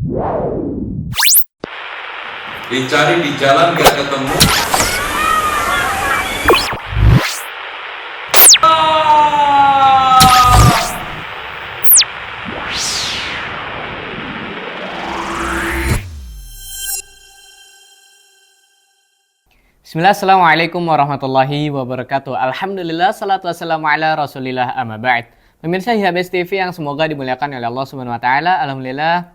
Dicari di jalan gak ketemu. Bismillah, assalamualaikum warahmatullahi wabarakatuh. Alhamdulillah, salatu wassalamu ala rasulillah amma ba'd. Pemirsa IHBS TV yang semoga dimuliakan oleh Allah Subhanahu wa taala. Alhamdulillah,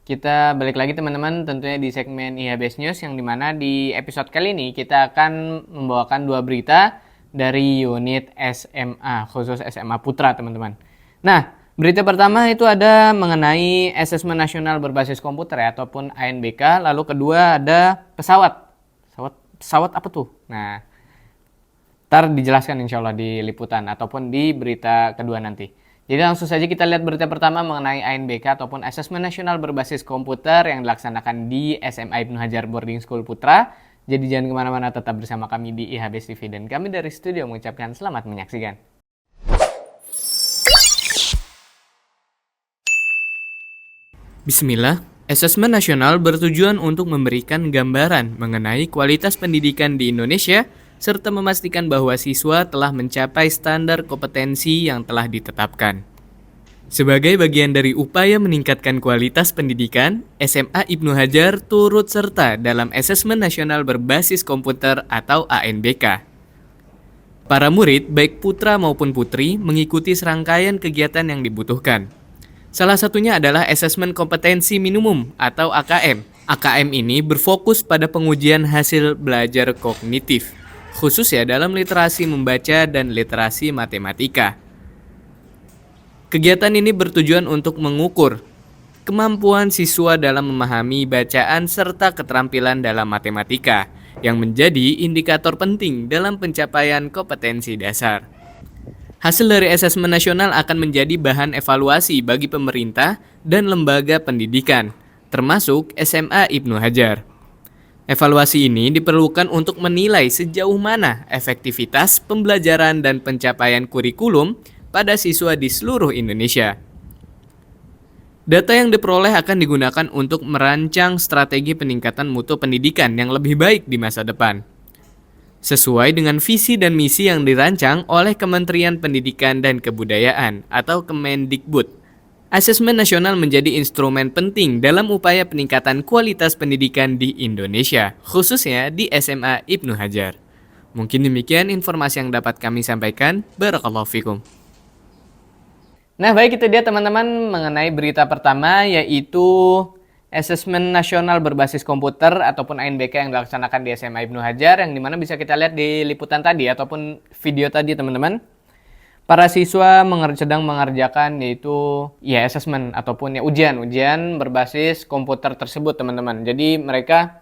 kita balik lagi teman-teman tentunya di segmen IHBS News, yang dimana di episode kali ini kita akan membawakan dua berita dari unit SMA, khusus SMA Putra teman-teman. Nah, berita pertama itu ada mengenai asesmen nasional berbasis komputer ya, ataupun ANBK. Lalu kedua ada pesawat apa tuh? Nah, ntar dijelaskan insya Allah di liputan ataupun di berita kedua nanti. Jadi langsung saja kita lihat berita pertama mengenai ANBK ataupun Asesmen Nasional Berbasis Komputer yang dilaksanakan di SMA Ibnu Hajar Boarding School Putra. Jadi jangan kemana-mana, tetap bersama kami di IHBS TV, dan kami dari studio mengucapkan selamat menyaksikan. Bismillah. Asesmen nasional bertujuan untuk memberikan gambaran mengenai kualitas pendidikan di Indonesia serta memastikan bahwa siswa telah mencapai standar kompetensi yang telah ditetapkan. Sebagai bagian dari upaya meningkatkan kualitas pendidikan, SMA Ibnu Hajar turut serta dalam Asesmen Nasional Berbasis Komputer atau ANBK. Para murid, baik putra maupun putri, mengikuti serangkaian kegiatan yang dibutuhkan. Salah satunya adalah Asesmen Kompetensi Minimum atau AKM. AKM ini berfokus pada pengujian hasil belajar kognitif, khusus ya dalam literasi membaca dan literasi matematika. Kegiatan ini bertujuan untuk mengukur kemampuan siswa dalam memahami bacaan serta keterampilan dalam matematika, yang menjadi indikator penting dalam pencapaian kompetensi dasar. Hasil dari asesmen nasional akan menjadi bahan evaluasi bagi pemerintah dan lembaga pendidikan, termasuk SMA Ibnu Hajar. Evaluasi ini diperlukan untuk menilai sejauh mana efektivitas pembelajaran dan pencapaian kurikulum pada siswa di seluruh Indonesia. Data yang diperoleh akan digunakan untuk merancang strategi peningkatan mutu pendidikan yang lebih baik di masa depan, sesuai dengan visi dan misi yang dirancang oleh Kementerian Pendidikan dan Kebudayaan atau Kemendikbud. Asesmen nasional menjadi instrumen penting dalam upaya peningkatan kualitas pendidikan di Indonesia, khususnya di SMA Ibnu Hajar. Mungkin demikian informasi yang dapat kami sampaikan. Barakallahu fikum. Nah, baik, itu dia teman-teman mengenai berita pertama, yaitu Asesmen Nasional Berbasis Komputer ataupun ANBK yang dilaksanakan di SMA Ibnu Hajar, yang dimana bisa kita lihat di liputan tadi ataupun video tadi teman-teman. Para siswa sedang mengerjakan yaitu ya asesmen ataupun ya ujian berbasis komputer tersebut teman-teman. Jadi mereka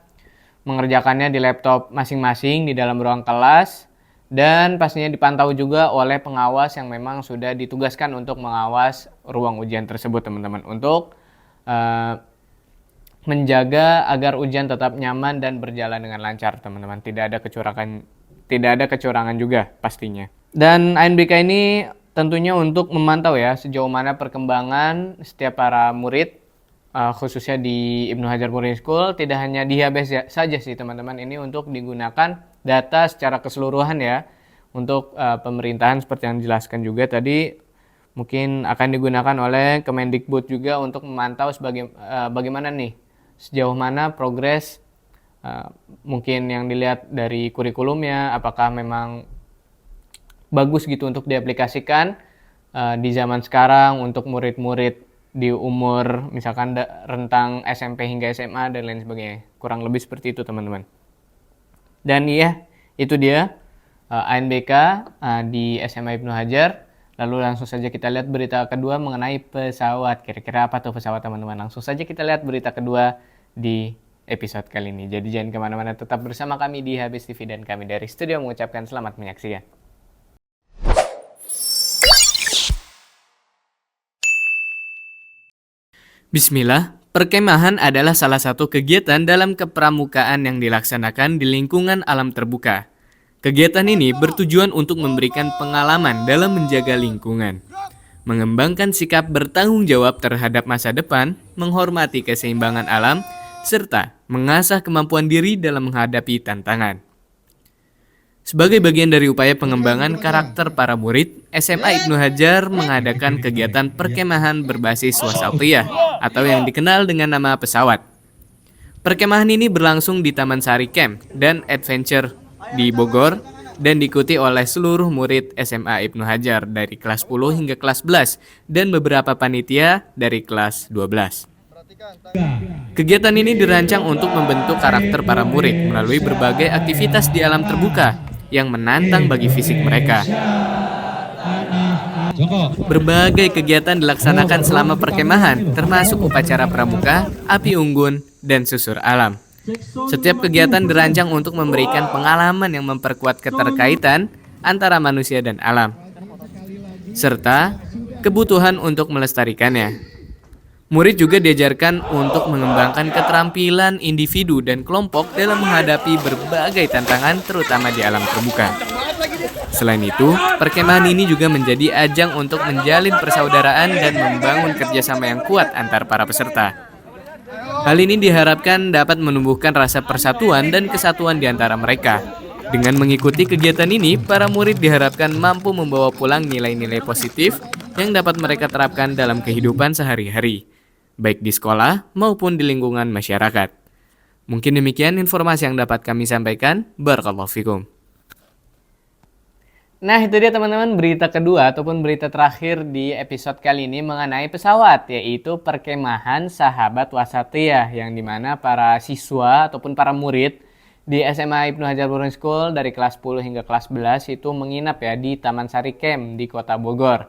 mengerjakannya di laptop masing-masing di dalam ruang kelas, dan pastinya dipantau juga oleh pengawas yang memang sudah ditugaskan untuk mengawas ruang ujian tersebut teman-teman, untuk menjaga agar ujian tetap nyaman dan berjalan dengan lancar teman-teman. Tidak ada kecurangan juga pastinya. Dan ANBK ini tentunya untuk memantau ya sejauh mana perkembangan setiap para murid, khususnya di Ibnu Hajar Boarding School. Tidak hanya di IHBS saja sih teman-teman, ini untuk digunakan data secara keseluruhan ya, untuk pemerintahan seperti yang dijelaskan juga tadi. Mungkin akan digunakan oleh Kemendikbud juga untuk memantau bagaimana nih, sejauh mana progres mungkin yang dilihat dari kurikulumnya, apakah memang bagus gitu untuk diaplikasikan di zaman sekarang untuk murid-murid di umur misalkan rentang SMP hingga SMA dan lain sebagainya. Kurang lebih seperti itu teman-teman. Dan iya, itu dia ANBK di SMA Ibnu Hajar. Lalu langsung saja kita lihat berita kedua mengenai pesawat. Kira-kira apa tuh pesawat teman-teman? Langsung saja kita lihat berita kedua di episode kali ini. Jadi jangan kemana-mana, tetap bersama kami di IHBS TV, dan kami dari studio mengucapkan selamat menyaksikan. Bismillah. Perkemahan adalah salah satu kegiatan dalam kepramukaan yang dilaksanakan di lingkungan alam terbuka. Kegiatan ini bertujuan untuk memberikan pengalaman dalam menjaga lingkungan, mengembangkan sikap bertanggung jawab terhadap masa depan, menghormati keseimbangan alam, serta mengasah kemampuan diri dalam menghadapi tantangan. Sebagai bagian dari upaya pengembangan karakter para murid, SMA Ibnu Hajar mengadakan kegiatan perkemahan berbasis wasatiyah atau yang dikenal dengan nama pesawat. Perkemahan ini berlangsung di Taman Sari Camp dan Adventure di Bogor dan diikuti oleh seluruh murid SMA Ibnu Hajar dari kelas 10 hingga kelas 11 dan beberapa panitia dari kelas 12. Kegiatan ini dirancang untuk membentuk karakter para murid melalui berbagai aktivitas di alam terbuka yang menantang bagi fisik mereka. Berbagai kegiatan dilaksanakan selama perkemahan, termasuk upacara pramuka, api unggun, dan susur alam. Setiap kegiatan dirancang untuk memberikan pengalaman yang memperkuat keterkaitan antara manusia dan alam, serta kebutuhan untuk melestarikannya. Murid juga diajarkan untuk mengembangkan keterampilan individu dan kelompok dalam menghadapi berbagai tantangan terutama di alam terbuka. Selain itu, perkemahan ini juga menjadi ajang untuk menjalin persaudaraan dan membangun kerjasama yang kuat antar para peserta. Hal ini diharapkan dapat menumbuhkan rasa persatuan dan kesatuan di antara mereka. Dengan mengikuti kegiatan ini, para murid diharapkan mampu membawa pulang nilai-nilai positif yang dapat mereka terapkan dalam kehidupan sehari-hari, baik di sekolah maupun di lingkungan masyarakat. Mungkin demikian informasi yang dapat kami sampaikan. Barakallahu fikum. Nah, itu dia teman-teman berita kedua ataupun berita terakhir di episode kali ini mengenai pesawat, yaitu perkemahan Sahabat Wasatiyah, yang dimana para siswa ataupun para murid di SMA Ibnu Hajar Boarding School dari kelas 10 hingga kelas 11 itu menginap ya di Taman Sari Camp di Kota Bogor.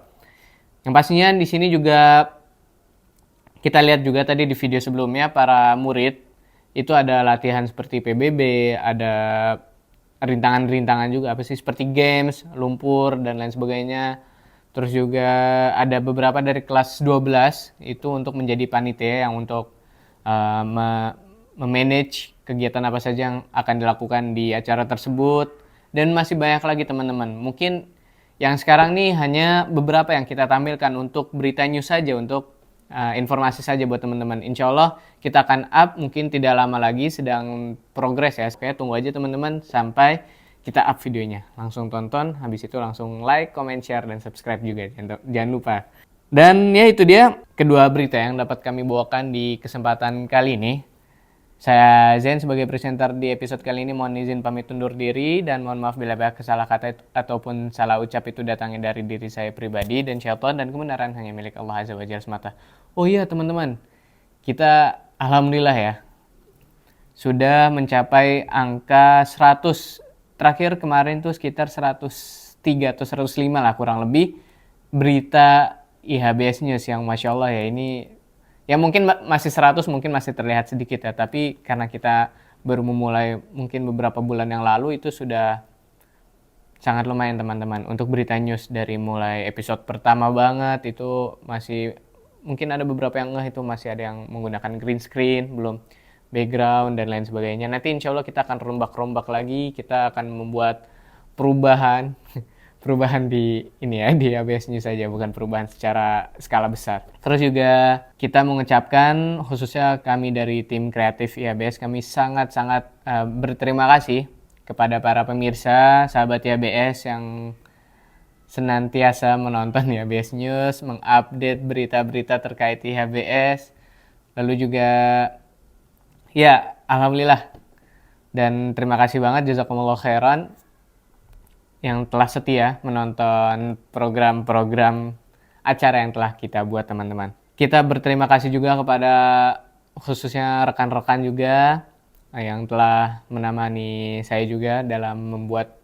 Yang pastinya di sini juga kita lihat juga tadi di video sebelumnya para murid itu ada latihan seperti PBB, ada rintangan-rintangan juga apa sih seperti games, lumpur dan lain sebagainya. Terus juga ada beberapa dari kelas 12 itu untuk menjadi panitia yang untuk memanage kegiatan apa saja yang akan dilakukan di acara tersebut, dan masih banyak lagi teman-teman. Mungkin yang sekarang nih hanya beberapa yang kita tampilkan untuk berita news saja, untuk informasi saja buat teman-teman. Insya Allah kita akan up mungkin tidak lama lagi, sedang progres ya. Supaya tunggu aja teman-teman sampai kita up videonya. Langsung tonton, habis itu langsung like, comment, share, dan subscribe juga. Jangan lupa. Dan ya itu dia kedua berita yang dapat kami bawakan di kesempatan kali ini. Saya Zain sebagai presenter di episode kali ini mohon izin pamit undur diri dan mohon maaf bila ada salah kata ataupun salah ucap itu datangnya dari diri saya pribadi dan syaitan, dan kebenaran hanya milik Allah Azza wa Jalla semata. Oh iya teman-teman, kita alhamdulillah ya sudah mencapai angka 100. Terakhir kemarin tuh sekitar 103 atau 105 lah kurang lebih berita IHBS News yang Masya Allah ya, ini ya mungkin masih 100 mungkin masih terlihat sedikit ya, tapi karena kita baru memulai mungkin beberapa bulan yang lalu itu sudah sangat lumayan teman-teman. Untuk berita news dari mulai episode pertama banget itu masih mungkin ada beberapa yang itu masih ada yang menggunakan green screen, belum background dan lain sebagainya. Nanti insya Allah kita akan rombak-rombak lagi, kita akan membuat perubahan di ini ya, di ABS News saja, bukan perubahan secara skala besar. Terus juga kita mengucapkan khususnya kami dari tim kreatif IABS, kami sangat-sangat berterima kasih kepada para pemirsa sahabat IABS yang senantiasa menonton IABS News, mengupdate berita-berita terkait IABS. Lalu juga ya alhamdulillah dan terima kasih banget jazakumullah khairan yang telah setia menonton program-program acara yang telah kita buat teman-teman. Kita berterima kasih juga kepada khususnya rekan-rekan juga yang telah menemani saya juga dalam membuat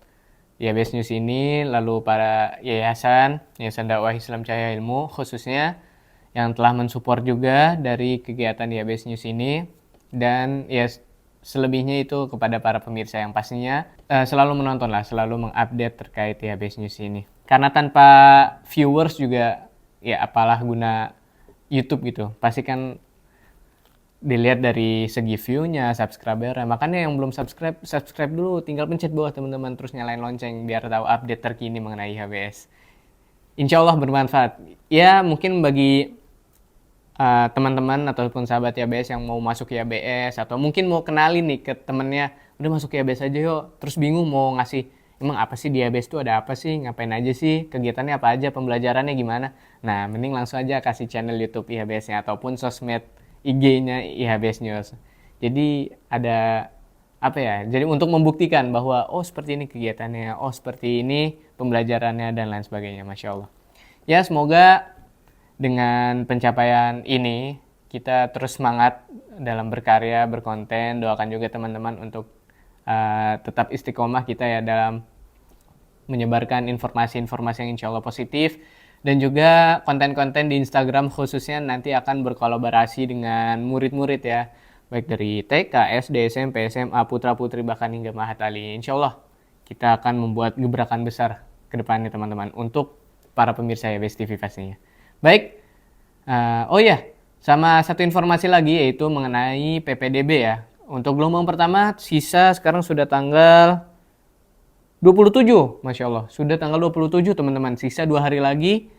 IABS News ini, lalu para Yayasan Dakwah Islam Cahaya Ilmu khususnya yang telah mensupport juga dari kegiatan IABS News ini, dan ya selebihnya itu kepada para pemirsa yang pastinya selalu menonton lah, selalu mengupdate terkait IABS News ini. Karena tanpa viewers juga ya apalah guna YouTube gitu. Pasti kan dilihat dari segi view-nya, subscriber. Makanya yang belum subscribe dulu, tinggal pencet bawah teman-teman, terus nyalain lonceng biar tahu update terkini mengenai IABS. Insya Allah bermanfaat. Ya mungkin bagi teman-teman ataupun sahabat IABS yang mau masuk IABS atau mungkin mau kenalin nih ke temennya, udah masuk IABS aja yuk, terus bingung mau ngasih emang apa sih di IABS itu, ada apa sih, ngapain aja sih, kegiatannya apa aja, pembelajarannya gimana. Nah, mending langsung aja kasih channel YouTube IABS-nya ataupun sosmed IG-nya IABS News. Jadi ada apa ya, jadi untuk membuktikan bahwa oh seperti ini kegiatannya, oh seperti ini pembelajarannya dan lain sebagainya. Masya Allah ya, semoga dengan pencapaian ini kita terus semangat dalam berkarya, berkonten. Doakan juga teman-teman untuk tetap istiqomah kita ya dalam menyebarkan informasi-informasi yang insya Allah positif. Dan juga konten-konten di Instagram khususnya nanti akan berkolaborasi dengan murid-murid ya, baik dari TK, SD, SMP, SMA, putra-putri, bahkan hingga Mahat Ali. Insya Allah kita akan membuat gebrakan besar ke depannya teman-teman untuk para pemirsa ya Best TV pastinya. Baik, oh ya, sama satu informasi lagi yaitu mengenai PPDB ya. Untuk gelombang pertama sisa sekarang sudah tanggal 27, Masya Allah. Sudah tanggal 27 teman-teman. Sisa 2 hari lagi,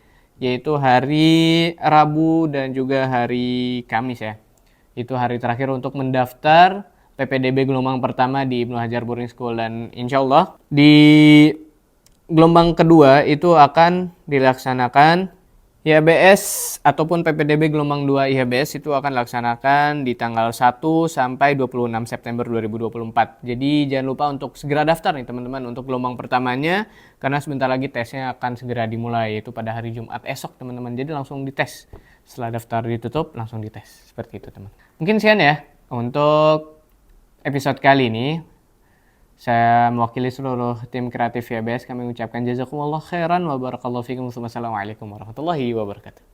yaitu hari Rabu dan juga hari Kamis ya. Itu hari terakhir untuk mendaftar PPDB gelombang pertama di Ibnu Hajar Boarding School. Dan insya Allah di gelombang kedua itu akan dilaksanakan IHBS ataupun PPDB gelombang 2 IHBS itu akan dilaksanakan di tanggal 1 sampai 26 September 2024. Jadi jangan lupa untuk segera daftar nih teman-teman untuk gelombang pertamanya, karena sebentar lagi tesnya akan segera dimulai, yaitu pada hari Jumat esok teman-teman. Jadi langsung dites. Setelah daftar ditutup langsung dites. Seperti itu teman. Mungkin sekian ya untuk episode kali ini. Saya mewakili seluruh tim kreatif IABS, kami mengucapkan jazakumullah khairan wa barakallahu fikum. Wassalamualaikum warahmatullahi wabarakatuh.